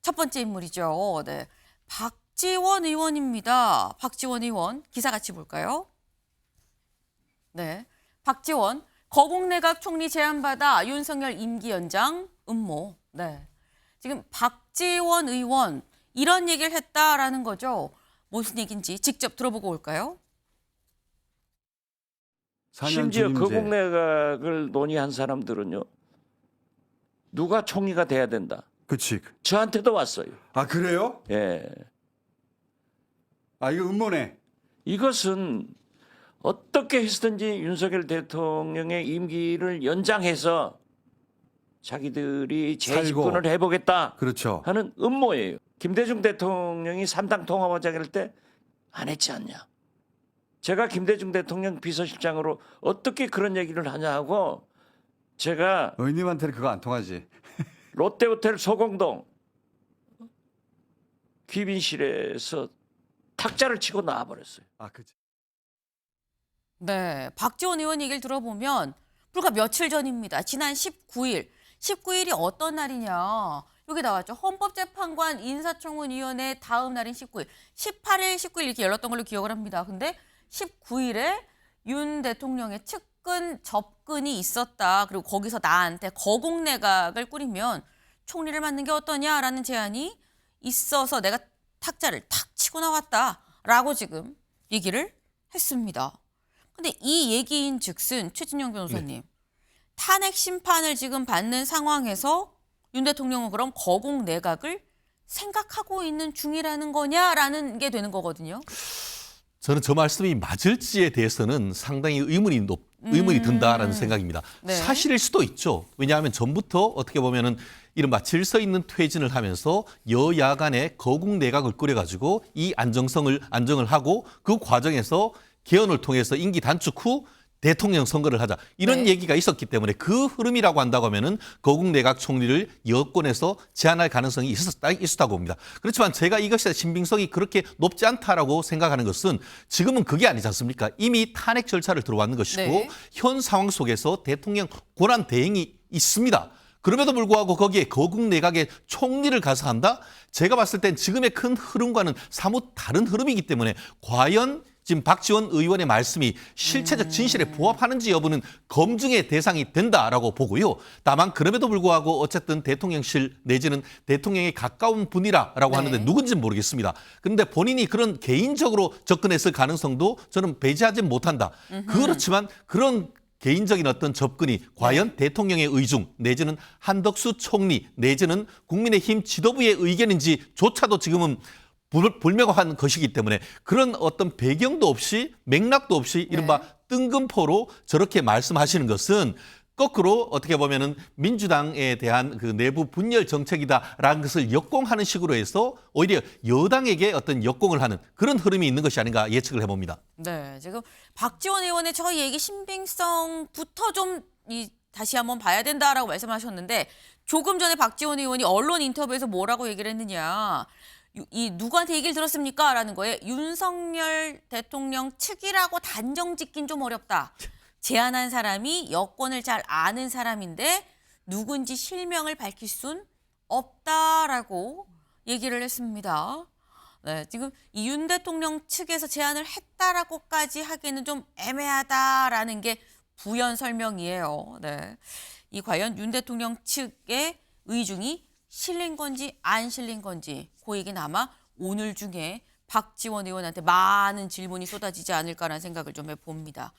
첫 번째 인물이죠. 네. 박지원 의원입니다. 박지원 의원 기사 같이 볼까요? 네. 박지원 거국내각 총리 제안받아 윤석열 임기 연장 음모. 네. 지금 박지원 의원 이런 얘기를 했다라는 거죠. 무슨 얘기인지 직접 들어보고 올까요? 심지어 전임제. 거국내각을 논의한 사람들은요. 누가 총리가 돼야 된다. 그치. 저한테도 왔어요. 아, 그래요? 예. 아, 이거 음모네. 이것은 어떻게 해서든지 윤석열 대통령의 임기를 연장해서 자기들이 재집권을 해보겠다 그렇죠. 하는 음모예요. 김대중 대통령이 3당 통합하자고 할 때 안 했지 않냐. 제가 김대중 대통령 비서실장으로 어떻게 그런 얘기를 하냐 하고 제가 의원님한테는 그거 안 통하지. 롯데호텔 소공동 귀빈실에서 탁자를 치고 나와버렸어요. 아, 그치. 네, 박지원 의원 얘기를 들어보면 불과 며칠 전입니다. 지난 19일. 19일이 어떤 날이냐. 여기 나왔죠. 헌법재판관 인사청문위원회 다음 날인 19일. 18일, 19일 이렇게 열렸던 걸로 기억을 합니다. 근데 19일에 윤 대통령의 측근 접근이 있었다. 그리고 거기서 나한테 거국내각을 꾸리면 총리를 맡는 게 어떠냐라는 제안이 있어서 내가 탁자를 탁 치고 나왔다라고 지금 얘기를 했습니다. 근데 이 얘기인 즉슨 최진영 변호사님, 탄핵 심판을 지금 받는 상황에서 윤 대통령은 그럼 거국 내각을 생각하고 있는 중이라는 거냐라는 게 되는 거거든요. 저는 저 말씀이 맞을지에 대해서는 상당히 의문이 든다라는 생각입니다. 네. 사실일 수도 있죠. 왜냐하면 전부터 어떻게 보면은 이른바 질서 있는 퇴진을 하면서 여야 간에 거국 내각을 꾸려가지고 이 안정을 하고 그 과정에서 개헌을 통해서 임기 단축 후 대통령 선거를 하자. 이런 네. 얘기가 있었기 때문에 그 흐름이라고 한다고 하면은 거국 내각 총리를 여권에서 제안할 가능성이 있었다고 봅니다. 그렇지만 제가 이것의 신빙성이 그렇게 높지 않다라고 생각하는 것은 지금은 그게 아니지 않습니까? 이미 탄핵 절차를 들어왔는 것이고 네. 현 상황 속에서 대통령 권한 대행이 있습니다. 그럼에도 불구하고 거기에 거국 내각의 총리를 가서 한다? 제가 봤을 땐 지금의 큰 흐름과는 사뭇 다른 흐름이기 때문에 과연 지금 박지원 의원의 말씀이 실체적 진실에 부합하는지 여부는 검증의 대상이 된다라고 보고요. 다만 그럼에도 불구하고 어쨌든 대통령실 내지는 대통령에 가까운 분이라고 네. 하는데 누군지는 모르겠습니다. 그런데 본인이 그런 개인적으로 접근했을 가능성도 저는 배제하지 못한다. 그렇지만 그런 개인적인 어떤 접근이 과연 대통령의 의중 내지는 한덕수 총리 내지는 국민의힘 지도부의 의견인지조차도 지금은 불명확한 것이기 때문에 그런 어떤 배경도 없이 맥락도 없이 이른바 뜬금포로 저렇게 말씀하시는 것은 거꾸로 어떻게 보면은 민주당에 대한 그 내부 분열 정책이다라는 것을 역공하는 식으로 해서 오히려 여당에게 어떤 역공을 하는 그런 흐름이 있는 것이 아닌가 예측을 해봅니다. 네, 지금 박지원 의원의 저 얘기 신빙성부터 좀 다시 한번 봐야 된다라고 말씀하셨는데 조금 전에 박지원 의원이 언론 인터뷰에서 뭐라고 얘기를 했느냐. 이 누구한테 얘기를 들었습니까? 라는 거에 윤석열 대통령 측이라고 단정 짓긴 좀 어렵다. 제안한 사람이 여권을 잘 아는 사람인데 누군지 실명을 밝힐 순 없다라고 얘기를 했습니다. 네, 지금 이 윤 대통령 측에서 제안을 했다라고까지 하기는 좀 애매하다라는 게 부연 설명이에요. 네, 이 과연 윤 대통령 측의 의중이 실린 건지 안 실린 건지 그 얘기는 아마 오늘 중에 박지원 의원한테 많은 질문이 쏟아지지 않을까라는 생각을 좀 해봅니다.